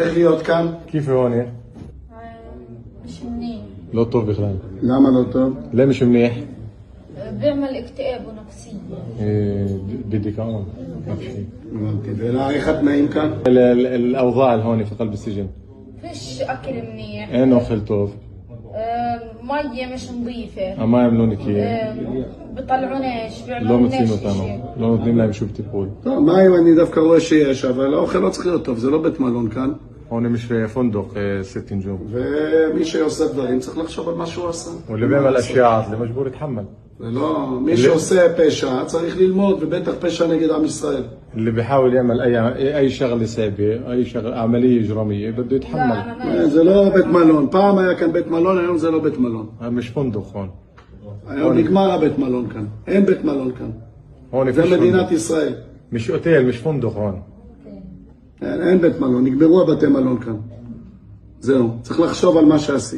צריך להיות כאן? كيف هون؟ مش منيح. לא טוב בכלל. למה לא טוב? ليه مش منيح؟ بيعمل اكتئاب ونفسية. بديكاون ما في شيء. הבנתי. ולאריך התנאים כאן? الاوضاع هون في قلب السجن فيش اكل منيح. אין אוכל טוב, مية مش نظيفة. המים לא נקיים, بيطلعوناش לא بيعملوا מוציאים لناش אותנו, شيء. לא נותנים להם שום טיפול. טוב, מים אני דווקא רואה שיש, אבל האוכל לא צריך להיות טוב, זה לא בית מלון כאן. هون مش فندق ست نجوم, ומי שעושה דברים צריך לחשוב על מה שהוא עשה. واللي بيعمل اشياء عاطله مجبور يتحمل. ולא, מי שעושה פשע צריך ללמוד, ובטח פשע נגד עם ישראל. اللي بيحاول يعمل اي شغله سيئه, اي شغله عمليه اجراميه بده يتحمل. זה לא בית מלון, פעם היה כאן בית מלון, היום זה לא בית מלון. مش فندق هون. היום נגמר הבית מלון כאן, אין בית מלון כאן. هون זה فيش מדינת فندق. ישראל. مش اوتيل, مش فندق هون. אין בית מלון, נגמרו הבתי מלון כאן. זהו, צריך לחשוב על מה שעשית.